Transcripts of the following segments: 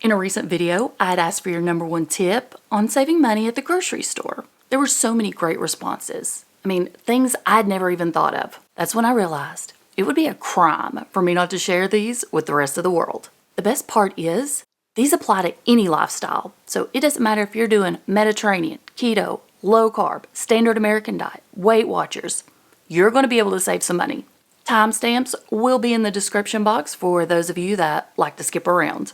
In a recent video, I had asked for your number one tip on saving money at the grocery store. There were so many great responses. I mean, things I'd never even thought of. That's when I realized it would be a crime for me not to share these with the rest of the world. The best part is, these apply to any lifestyle. So it doesn't matter if you're doing Mediterranean, keto, low carb, standard American diet, Weight Watchers. You're going to be able to save some money. Timestamps will be in the description box for those of you that like to skip around.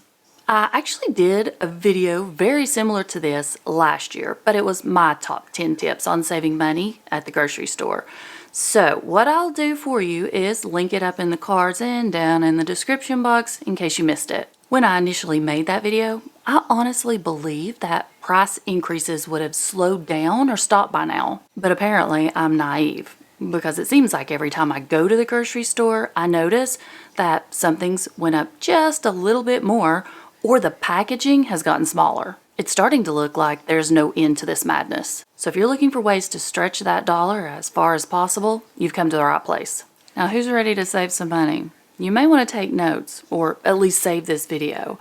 I actually did a video very similar to this last year, but it was my top 10 tips on saving money at the grocery store. So what I'll do for you is link it up in the cards and down in the description box in case you missed it. When I initially made that video, I honestly believed that price increases would have slowed down or stopped by now. But apparently I'm naive, because it seems like every time I go to the grocery store, I notice that something's went up just a little bit more, or the packaging has gotten smaller. It's starting to look like there's no end to this madness. So if you're looking for ways to stretch that dollar as far as possible, you've come to the right place. Now, who's ready to save some money? You may want to take notes, or at least save this video.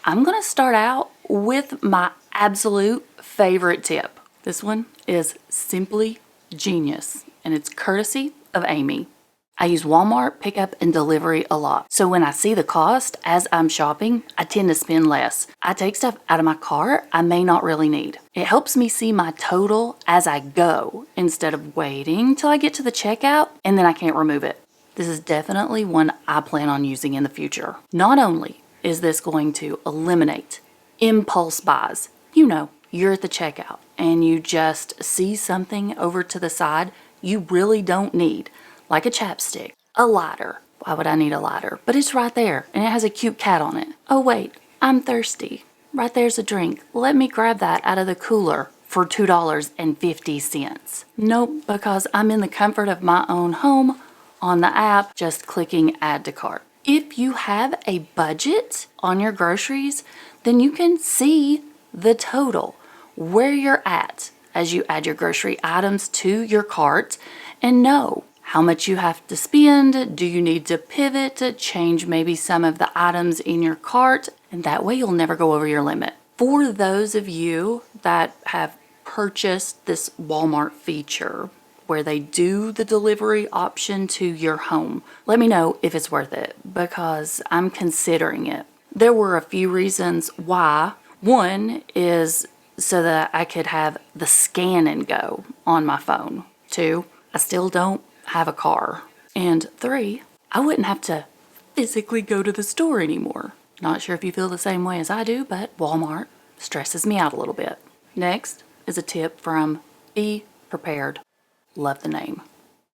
I'm going to start out with my absolute favorite tip. This one is simply genius, and it's courtesy of Amy. I use Walmart pickup and delivery a lot. So when I see the cost as I'm shopping, I tend to spend less. I take stuff out of my cart I may not really need. It helps me see my total as I go instead of waiting till I get to the checkout and then I can't remove it. This is definitely one I plan on using in the future. Not only is this going to eliminate impulse buys. You know, you're at the checkout and you just see something over to the side you really don't need. Like a chapstick, a lighter. Why would I need a lighter? But it's right there, and it has a cute cat on it. Oh wait, I'm thirsty. Right there's a drink. Let me grab that out of the cooler for $2.50. Nope, because I'm in the comfort of my own home on the app, just clicking add to cart. If you have a budget on your groceries, then you can see the total, where you're at as you add your grocery items to your cart, and know how much you have to spend. Do you need to pivot to change maybe some of the items in your cart? And that way you'll never go over your limit. For those of you that have purchased this Walmart feature where they do the delivery option to your home, let me know if it's worth it, because I'm considering it. There were a few reasons why. One is so that I could have the scan and go on my phone. Two, I still don't have a car. And three, I wouldn't have to physically go to the store anymore. Not sure if you feel the same way as I do, but Walmart stresses me out a little bit. Next is a tip from Be Prepared. Love the name.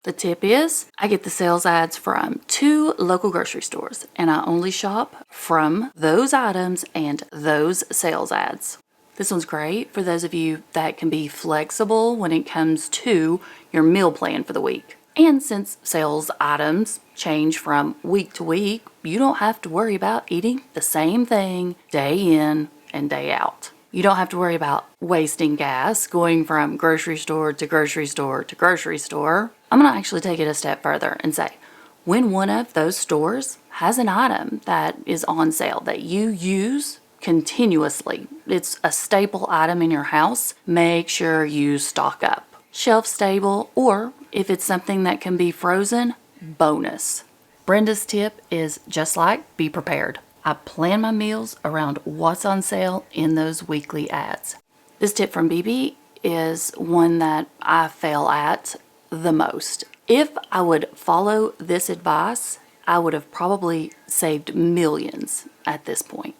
The tip is, I get the sales ads from 2 local grocery stores, and I only shop from those items and those sales ads. This one's great for those of you that can be flexible when it comes to your meal plan for the week. And since sales items change from week to week, you don't have to worry about eating the same thing day in and day out. You don't have to worry about wasting gas going from grocery store to grocery store to grocery store. I'm going to actually take it a step further and say, when one of those stores has an item that is on sale that you use continuously, it's a staple item in your house, make sure you stock up. Shelf stable, or if it's something that can be frozen, bonus. Brenda's tip is just like Be Prepared. I plan my meals around what's on sale in those weekly ads. This tip from BB is one that I fail at the most. If I would follow this advice, I would have probably saved millions at this point.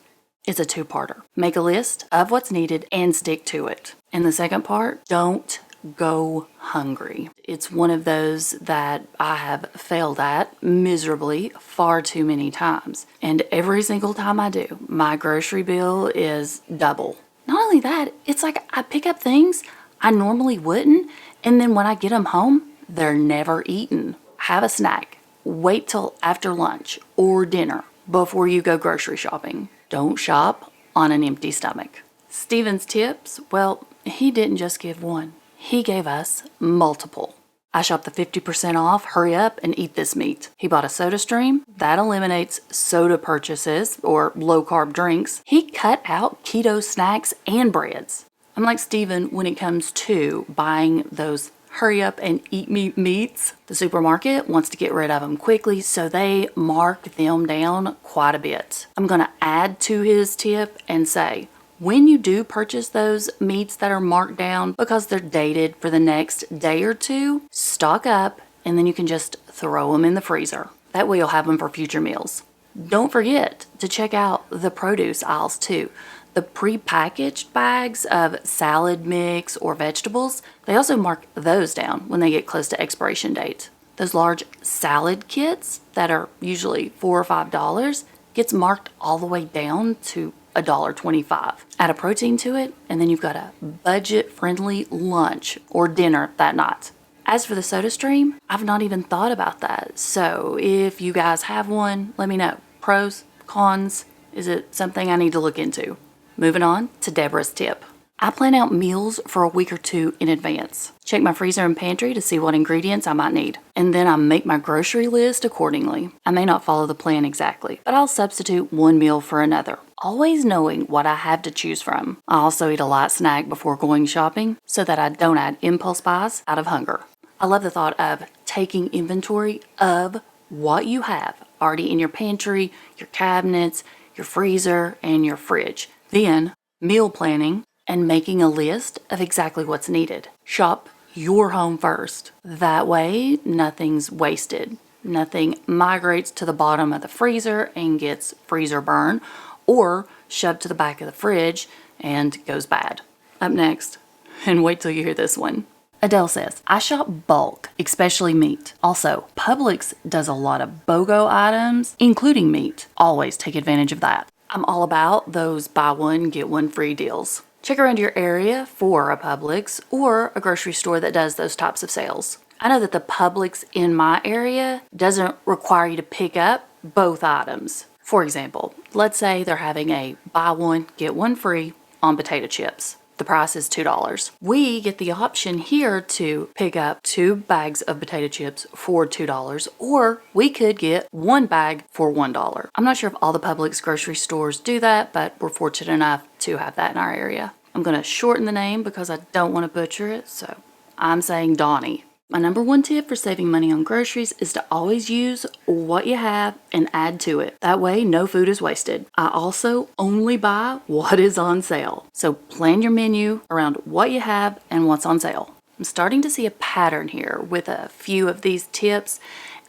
It's a two-parter. Make a list of what's needed and stick to it. And the second part, don't go hungry. It's one of those that I have failed at miserably far too many times. And every single time I do, my grocery bill is double. Not only that, it's like I pick up things I normally wouldn't, and then when I get them home, they're never eaten. Have a snack. Wait till after lunch or dinner before you go grocery shopping. Don't shop on an empty stomach. Steven's tips, well, he didn't just give one. He gave us multiple. I shop the 50% off, hurry up and eat this meat. He bought a soda stream. That eliminates soda purchases or low carb drinks. He cut out keto snacks and breads. I'm like Steven when it comes to buying those hurry up and eat me meats. The supermarket wants to get rid of them quickly, so they mark them down quite a bit. I'm going to add to his tip and say, when you do purchase those meats that are marked down because they're dated for the next day or two, stock up and then you can just throw them in the freezer. That way you'll have them for future meals. Don't forget to check out the produce aisles too. The pre-packaged bags of salad mix or vegetables, they also mark those down when they get close to expiration date. Those large salad kits that are usually $4 or $5 gets marked all the way down to $1.25. Add a protein to it, and then you've got a budget-friendly lunch or dinner that night. As for the soda stream, I've not even thought about that. So if you guys have one, let me know. Pros, cons, is it something I need to look into? Moving on to Deborah's tip. I plan out meals for a week or two in advance. Check my freezer and pantry to see what ingredients I might need. And then I make my grocery list accordingly. I may not follow the plan exactly, but I'll substitute one meal for another, always knowing what I have to choose from. I also eat a light snack before going shopping so that I don't add impulse buys out of hunger. I love the thought of taking inventory of what you have already in your pantry, your cabinets, your freezer, and your fridge. Then, meal planning and making a list of exactly what's needed. Shop your home first. That way, nothing's wasted. Nothing migrates to the bottom of the freezer and gets freezer burn or shoved to the back of the fridge and goes bad. Up next, and wait till you hear this one. Adele says, I shop bulk, especially meat. Also, Publix does a lot of BOGO items, including meat. Always take advantage of that. I'm all about those buy one, get one free deals. Check around your area for a Publix or a grocery store that does those types of sales. I know that the Publix in my area doesn't require you to pick up both items. For example, let's say they're having a buy one, get one free on potato chips. The price is $2. We get the option here to pick up 2 bags of potato chips for $2, or we could get 1 bag for $1. I'm not sure if all the Publix grocery stores do that, but we're fortunate enough to have that in our area. I'm going to shorten the name because I don't want to butcher it, so I'm saying Donnie. My number one tip for saving money on groceries is to always use what you have and add to it. That way, no food is wasted. I also only buy what is on sale. So plan your menu around what you have and what's on sale. I'm starting to see a pattern here with a few of these tips,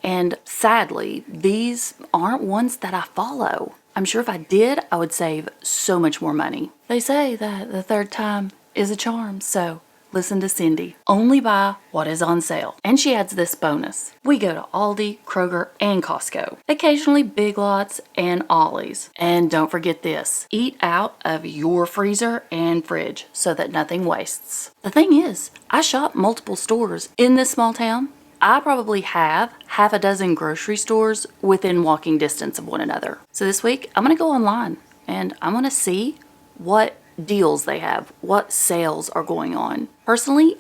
and sadly, these aren't ones that I follow. I'm sure if I did, I would save so much more money. They say that the third time is a charm, so listen to Cindy. Only buy what is on sale. And she adds this bonus. We go to Aldi, Kroger, and Costco. Occasionally Big Lots and Ollie's. And don't forget this. Eat out of your freezer and fridge so that nothing wastes. The thing is, I shop multiple stores in this small town. I probably have half a dozen grocery stores within walking distance of one another. So this week, I'm going to go online and I'm going to see what deals they have, what sales are going on. Personally,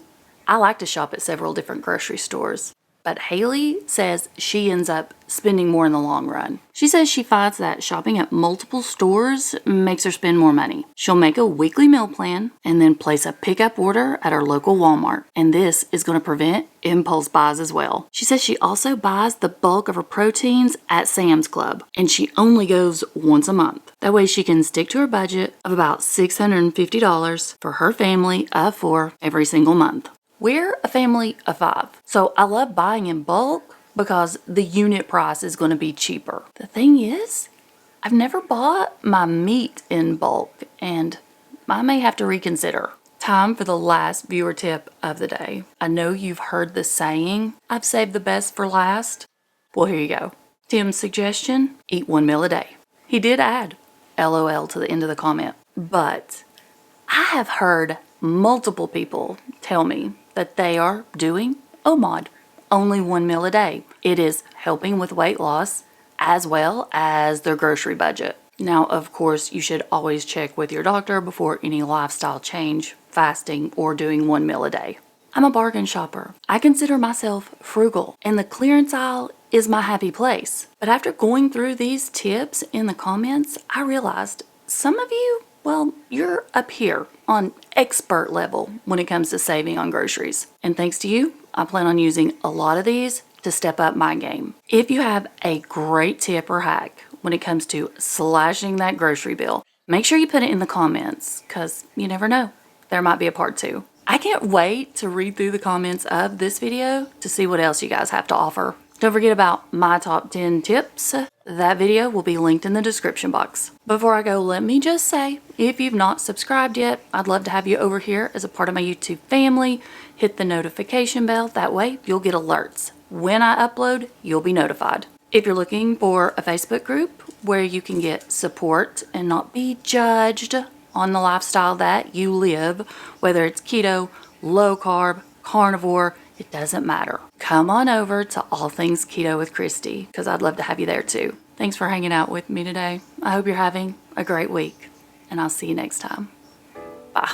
I like to shop at several different grocery stores, but Haley says she ends up spending more in the long run. She says she finds that shopping at multiple stores makes her spend more money. She'll make a weekly meal plan and then place a pickup order at her local Walmart, and this is going to prevent impulse buys as well. She says she also buys the bulk of her proteins at Sam's Club, and she only goes once a month. That way she can stick to her budget of about $650 for her family of 4 every single month. We're a family of 5, so I love buying in bulk because the unit price is going to be cheaper. The thing is, I've never bought my meat in bulk, and I may have to reconsider. Time for the last viewer tip of the day. I know you've heard the saying, I've saved the best for last. Well, here you go. Tim's suggestion, eat 1 meal a day. He did add LOL to the end of the comment, but I have heard multiple people tell me that they are doing OMOD, only 1 meal a day. It is helping with weight loss as well as their grocery budget. Now, of course, you should always check with your doctor before any lifestyle change, fasting, or doing 1 meal a day. I'm a bargain shopper. I consider myself frugal, and the clearance aisle is my happy place. But after going through these tips in the comments, I realized some of you, well, you're up here on expert level when it comes to saving on groceries. And thanks to you, I plan on using a lot of these to step up my game. If you have a great tip or hack when it comes to slashing that grocery bill, make sure you put it in the comments, because you never know, there might be a part 2. I can't wait to read through the comments of this video to see what else you guys have to offer. Don't forget about my top 10 tips. That video will be linked in the description box. Before I go, let me just say, if you've not subscribed yet, I'd love to have you over here as a part of my YouTube family. Hit the notification bell. That way you'll get alerts. When I upload, you'll be notified. If you're looking for a Facebook group where you can get support and not be judged on the lifestyle that you live, whether it's keto, low carb, carnivore, it doesn't matter. Come on over to All Things Keto with Kristi, because I'd love to have you there too. Thanks for hanging out with me today. I hope you're having a great week, and I'll see you next time. Bye.